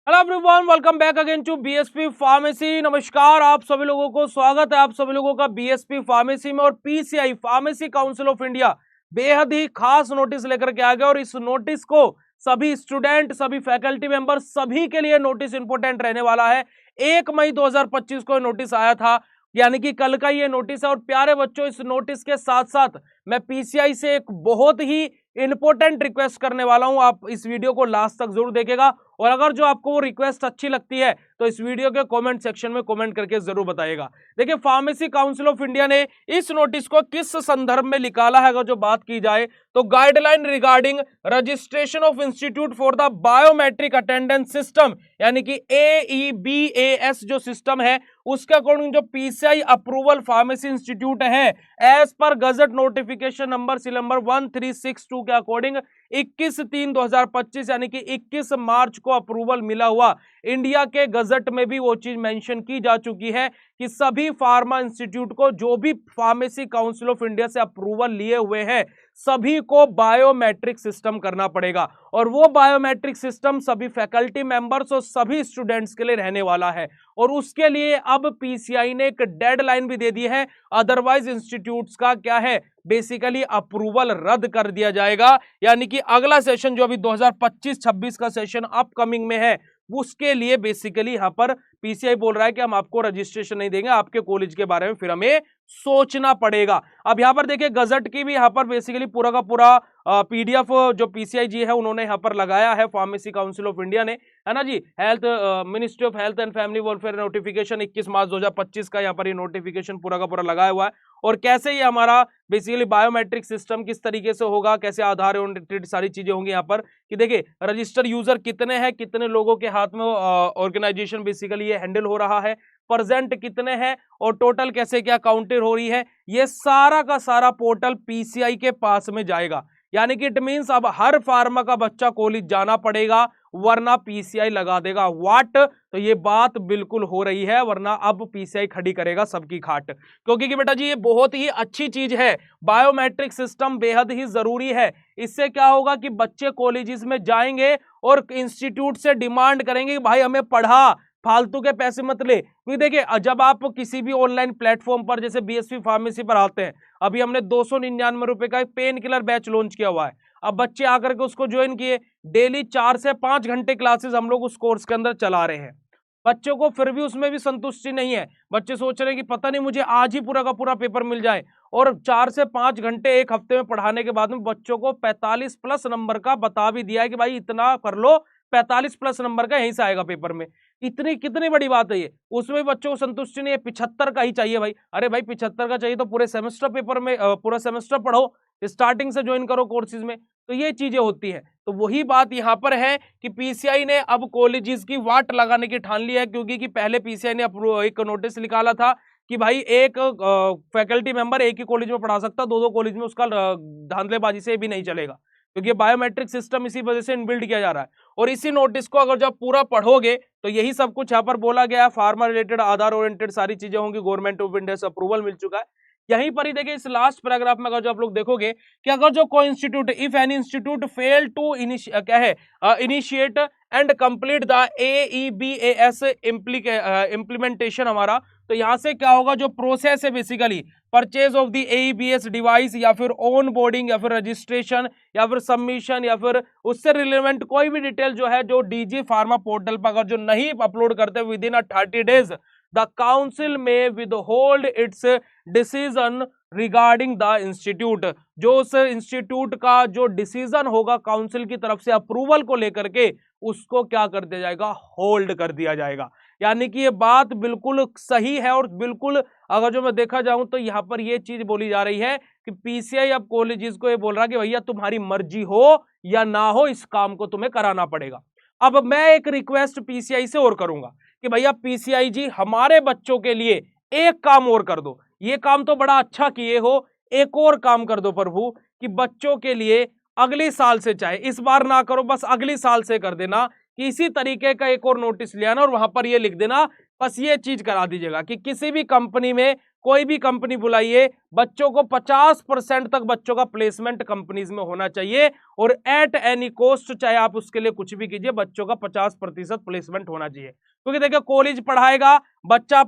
Hello everyone, welcome back again to BSP pharmacy. नमस्कार, आप सभी लोगों को स्वागत है आप सभी लोगों का बीएसपी फार्मेसी में। और PCI pharmacy council of India बेहद ही खास नोटिस लेकर के आ गया और इस नोटिस को सभी स्टूडेंट, सभी फैकल्टी मेंबर, सभी के लिए नोटिस इंपोर्टेंट रहने वाला है। 1 मई 2025 को नोटिस आया था, यानी कि कल का ये नोटिस है। और प्यारे बच्चों, इस नोटिस के साथ साथ मैं पीसीआई से एक बहुत ही इंपॉर्टेंट रिक्वेस्ट करने वाला हूं। आप इस वीडियो को लास्ट तक जरूर देखेगा और अगर जो आपको वो रिक्वेस्ट अच्छी लगती है तो इस वीडियो के कमेंट सेक्शन में कमेंट करके जरूर बताइएगा। देखिए, फार्मेसी काउंसिल ऑफ इंडिया ने इस नोटिस को किस संदर्भ में निकाला है, अगर जो बात की जाए तो guideline regarding registration of institute for the biometric attendance system, यानी कि AEBAS जो सिस्टम है उसके अकॉर्डिंग जो पीसीआई अप्रूवल फार्मेसी इंस्टीट्यूट है as per gazette notification number C number 1362 के अकॉर्डिंग 21/3/2025 यानी कि 21 मार्च को अप्रूवल मिला हुआ। इंडिया के गजट में भी वो चीज मेंशन की जा चुकी है कि सभी फार्मा इंस्टीट्यूट को जो भी फार्मेसी काउंसिल ऑफ इंडिया से अप्रूवल लिए हुए हैं सभी को बायोमेट्रिक सिस्टम करना पड़ेगा। और वो बायोमेट्रिक सिस्टम सभी फैकल्टी मेंबर्स और सभी स्टूडेंट्स के लिए रहने वाला है। और उसके लिए अब पीसीआई ने एक डेडलाइन भी दे दी है, अदरवाइज इंस्टीट्यूट्स का क्या है, बेसिकली अप्रूवल रद्द कर दिया जाएगा। यानी कि अगला सेशन जो अभी 2025-26 का सेशन अपकमिंग में है उसके लिए बेसिकली यहां पर पीसीआई बोल रहा है कि हम आपको रजिस्ट्रेशन नहीं देंगे, आपके कॉलेज के बारे में फिर हमें सोचना पड़ेगा। अब यहां पर देखिए, गजट की भी यहां पर बेसिकली पूरा का पूरा पीडीएफ जो पीसीआई जी है उन्होंने यहां पर लगाया है, फार्मेसी काउंसिल ऑफ इंडिया ने, है ना जी। Health ministry of health and family welfare notification 21 March 2025 का यहां पर ये नोटिफिकेशन पूरा का पूरा लगाया हुआ है। और कैसे ये हमारा बेसिकली बायोमेट्रिक सिस्टम किस तरीके से होगा, कैसे आधार ओरिएंटेड सारी चीजें होंगी यहाँ पर कि देखिए रजिस्टर यूजर कितने हैं, कितने लोगों के हाथ में ऑर्गेनाइजेशन बेसिकली ये हैंडल हो रहा है, परसेंट कितने हैं और टोटल कैसे क्या काउंटर हो रही है, ये सारा का सारा पोर्टल पीसीआई के पास में जाएगा। यानी कि इट मींस अब हर फार्मा का बच्चा कॉलेज जाना पड़ेगा वरना पीसीआई लगा देगा वाट। तो ये बात बिल्कुल हो रही है, वरना अब पीसीआई खड़ी करेगा सबकी खाट। क्योंकि बेटा जी ये बहुत ही अच्छी चीज है, बायोमेट्रिक सिस्टम बेहद ही जरूरी है। इससे क्या होगा कि बच्चे कॉलेजेस में जाएंगे और इंस्टीट्यूट से डिमांड करेंगे कि भाई हमें पढ़ा, फालतू के पैसे मत ले। क्योंकि देखिए, जब आप किसी भी ऑनलाइन प्लेटफॉर्म पर जैसे बीएसपी फार्मेसी पर आते हैं, अभी हमने 299 रुपए का एक पेन किलर बैच लॉन्च किया हुआ है। अब बच्चे आकर के उसको ज्वाइन किए, डेली 4 से 5 घंटे क्लासेस हम लोग उस कोर्स के अंदर चला रहे हैं। बच्चों को फिर भी उसमें भी संतुष्टि नहीं है, बच्चे सोच रहे हैं कि पता नहीं मुझे आज ही पूरा का पूरा पेपर मिल जाए। और 4 से 5 घंटे एक हफ्ते में पढ़ाने के बाद में बच्चों को 45 प्लस नंबर का बता भी दिया है कि भाई इतना कर लो, 45 प्लस नंबर का यहीं से आएगा पेपर में। इतनी कितनी बड़ी बात है ये, उसमें भी बच्चों को संतुष्टि नहीं है, 75 का ही चाहिए भाई। अरे भाई 75 का चाहिए तो पूरे सेमेस्टर पेपर में पूरा सेमेस्टर पढ़ो, स्टार्टिंग से ज्वाइन करो कोर्सेज में। तो ये चीजें होती है। तो वही बात यहाँ पर है कि पीसीआई ने अब कॉलेजेस की वाट लगाने की ठान ली है, क्योंकि पहले पीसीआई ने एक नोटिस निकाला था कि भाई एक फैकल्टी मेंबर एक ही कॉलेज में पढ़ा सकता, दो कॉलेज में उसका धांधलेबाजी से भी नहीं चलेगा, क्योंकि बायोमेट्रिक सिस्टम इसी वजह से इनबिल्ड किया जा रहा है। और इसी नोटिस को अगर जब पूरा पढ़ोगे तो यही सब कुछ यहाँ पर बोला गया है, फार्मा रिलेटेड आधार ओरिएंटेड सारी चीजें होंगी, गवर्नमेंट ऑफ इंडिया से अप्रूवल मिल चुका है। यहीं पर ही देखिए, इस लास्ट पैराग्राफ में अगर जो आप लोग देखोगे कि अगर जो कोई institute, if any institute fail to क्या है initiate and complete the AEBAS implementation हमारा, तो यहां से क्या होगा, जो प्रोसेस है basically purchase of the AEBAS device या फिर ऑन बोर्डिंग या फिर रजिस्ट्रेशन या फिर सबमिशन या फिर उससे रिलेवेंट कोई भी डिटेल जो है जो डीजी फार्मा पोर्टल पर अगर जो नहीं अपलोड करते within 30 days, the council may withhold its decision regarding the institute. जो उस इंस्टीट्यूट का जो डिसीजन होगा काउंसिल की तरफ से अप्रूवल को लेकर के, उसको क्या कर दिया जाएगा, होल्ड कर दिया जाएगा। यानी कि ये बात बिल्कुल सही है। और बिल्कुल अगर जो मैं देखा जाऊं तो यहाँ पर ये चीज बोली जा रही है कि पीसीआई अब कॉलेजेस को ये बोल रहा है कि भैया तुम्हारी मर्जी हो या ना हो, इस काम को तुम्हें कराना पड़ेगा। अब मैं एक रिक्वेस्ट पीसीआई से और करूंगा कि भैया पीसीआई जी हमारे बच्चों के लिए एक काम और कर दो, ये काम तो बड़ा अच्छा किए हो, एक और काम कर दो प्रभु कि बच्चों के लिए अगले साल से, चाहे इस बार ना करो, बस अगले साल से कर देना कि इसी तरीके का एक और नोटिस ले आना और वहां पर ये लिख देना, बस ये चीज करा दीजिएगा कि किसी भी कंपनी में, कोई भी कंपनी बुलाइए, बच्चों को 50% तक बच्चों का प्लेसमेंट कंपनीज में होना चाहिए और एट एनी कॉस्ट, चाहे आप उसके लिए कुछ भी कीजिए, बच्चों का 50% प्लेसमेंट होना चाहिए। क्योंकि देखिए कॉलेज पढ़ाएगा, बच्चा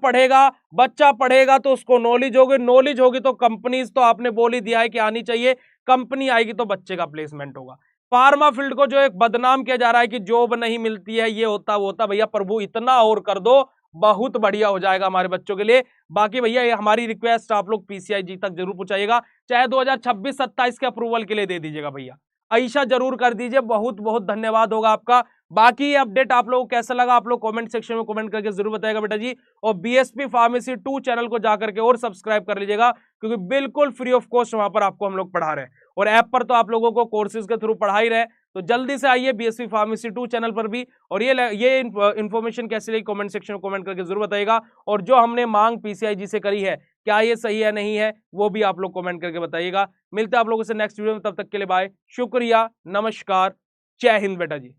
पढ़ेगा तो उसको नॉलेज होगी तो कंपनीज तो आपने बोल ही दिया है कि आनी चाहिए, कंपनी आएगी तो बच्चे का प्लेसमेंट होगा। फार्मा फील्ड को जो एक बदनाम किया जा रहा है कि जॉब नहीं मिलती है, ये होता वो होता, भैया प्रभु इतना और कर दो, बहुत बढ़िया हो जाएगा हमारे बच्चों के लिए। बाकी भैया ये हमारी रिक्वेस्ट आप लोग पीसीआई तक जरूर पहुंचाइएगा, चाहे 2026-27 के अप्रूवल के लिए दे दीजिएगा भैया, ऐसा जरूर कर दीजिए, बहुत बहुत धन्यवाद होगा आपका। बाकी ये अपडेट आप लोगों को कैसा लगा, आप लोग कमेंट सेक्शन में कमेंट करके जरूर बताइएगा बेटा जी। और बीएसपी फार्मेसी 2 चैनल को जाकर के और सब्सक्राइब कर लीजिएगा, क्योंकि बिल्कुल फ्री ऑफ कॉस्ट वहां पर आपको हम लोग पढ़ा रहे हैं और ऐप पर तो आप लोगों को कोर्सेज के थ्रू पढ़ा ही रहे। तो जल्दी से आइए बीएसपी फार्मेसी 2 चैनल पर भी, और ये इन्फॉर्मेशन कैसी लगी कमेंट सेक्शन में कमेंट करके जरूर बताइएगा। और जो हमने मांग पीसीआई से करी है, क्या ये सही है नहीं है, वो भी आप लोग कमेंट करके बताइएगा। मिलते हैं आप लोगों से नेक्स्ट वीडियो में, तब तक के लिए बाय, शुक्रिया, नमस्कार, जय हिंद बेटा जी।